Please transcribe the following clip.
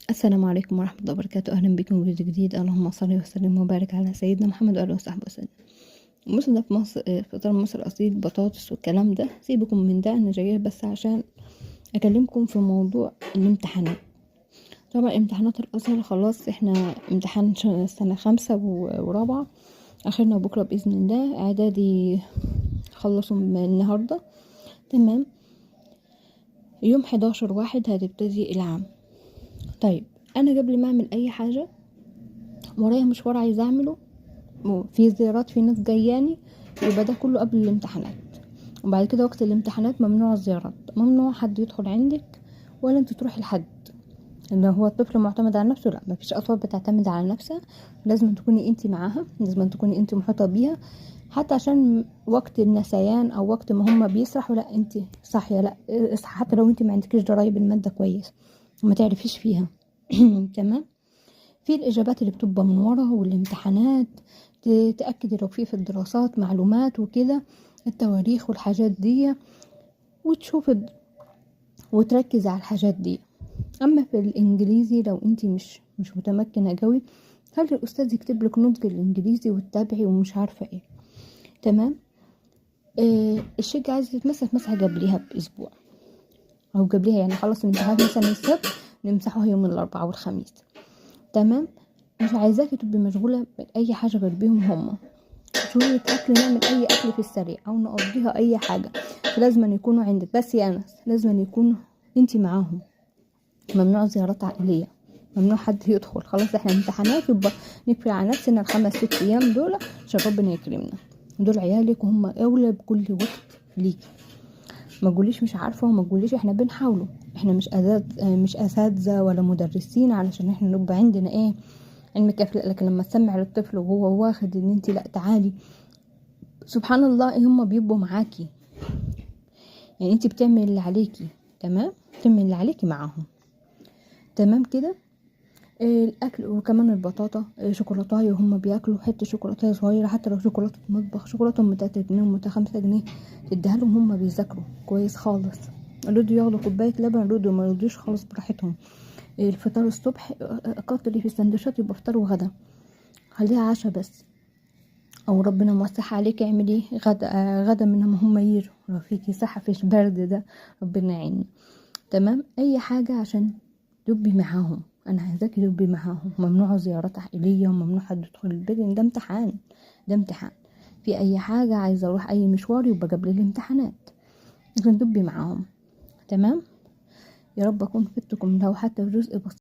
السلام عليكم ورحمة الله وبركاته. أهلا بكم في فيديو جديد. اللهم صل وسلم وبارك على سيدنا محمد وآله وصحبه وسلم. بص، ده في مصر، فطار مصر أصيل، بطاطس والكلام ده. سيبكم من ده، أنا جاية بس عشان أكلمكم في موضوع الامتحانات. طبعا امتحانات الأزهر خلاص، احنا امتحان سنة 5 ورابعة آخرنا بكرة بإذن الله. إعدادي خلصوا من النهاردة، تمام. يوم 11/1 هتبتدي العام. طيب، أنا قبل ما أعمل أي حاجة ورايا مشوار عايزة أعمله، في زيارات، في ناس جاياني، يبقى ده كله قبل الامتحانات. وبعد كده وقت الامتحانات ممنوع الزيارات، ممنوع حد يدخل عندك ولا انت تروحي لحد. ان هو الطفل معتمد على نفسه، لا، مفيش اطفال بتعتمد على نفسها. لازم تكوني انت معاها، لازم تكوني انت محيطه بيها، حتى عشان وقت النسيان او وقت ما هم بيسرحوا، لا انت صاحيه، لا اصحى، حتى لو انت ما عندكيش ضرايب الماده كويس وما تعرفيش فيها. تمام. في الإجابات اللي بتبقى من ورا، والامتحانات تأكد لو في الدراسات معلومات وكده، التواريخ والحاجات دي، وتشوف وتركز على الحاجات دي. أما في الإنجليزي، لو انتي مش متمكنة قوي، خلي الأستاذ يكتب لك نطق الإنجليزي وتتابعي ومش عارفة ايه. تمام. الشقة عايزة تتمسح مسحة قبليها بأسبوع أو قبليها، يعني خلص الامتحانات مثلا السبت، نمسحوها يوم الأربعاء والخميس. تمام. مش عايزاكي تبقي مشغولة بأي حاجة غير بيهم هما. شوية أكل، نعمل أي أكل في السريع أو نقضيها أي حاجة، لازم أن يكونوا عندك. بس يا أنس، لازم أن يكونوا انتي معاهم. ممنوع زيارات عائلية، ممنوع حد يدخل. خلاص احنا امتحانات، يبقى نكفي على نفسنا ال5-6 أيام دول عشان ربنا يكرمنا. دول عيالك وهم أولى بكل وقت ليكي. ما تقوليش مش عارفة، وما تقوليش احنا بنحاولوا. احنا مش أساتذة ولا مدرسين علشان احنا نبقى عندنا ايه، علم كافي. لكن لما تسمع للطفل وهو واخد ان انت لا تعالي، سبحان الله، هم بيبقوا معاكي. يعني انت بتعمل اللي عليكي، تمام، بتعمل اللي عليكي معاهم. تمام كده. الاكل، وكمان البطاطا، شوكولاتايه، وهم بياكلوا حته شوكولاتايه صغيره، حتى لو شوكولاته مطبخ، شوكولاته ام 3 جنيه وام 5 جنيه، تديها لهم. هم بيذاكروا كويس خالص. رضوا ياخدوا كوبايه لبن، رضوا ما رضوش خالص براحتهم. الفطار الصبح كتري في السندوتشات، يبقى فطار وغدا، خليها عشاء بس. او ربنا موسع عليك، اعملي غدا من ما هم يجوا، لو فيكي صحة فيش برد ده، ربنا يعيننا. تمام. اي حاجة عشان تبي معاهم. انا عايزاكي تبي معاهم. ممنوع زيارات عائلية، وممنوع حد يدخل البيت، ده امتحان، ده امتحان. في اي حاجة عايزة اروح اي مشوار، يبقى قبل الامتحانات، لازم تبي معاهم. تمام. يا رب اكون فدتكم لو حتى في جزء بسيط.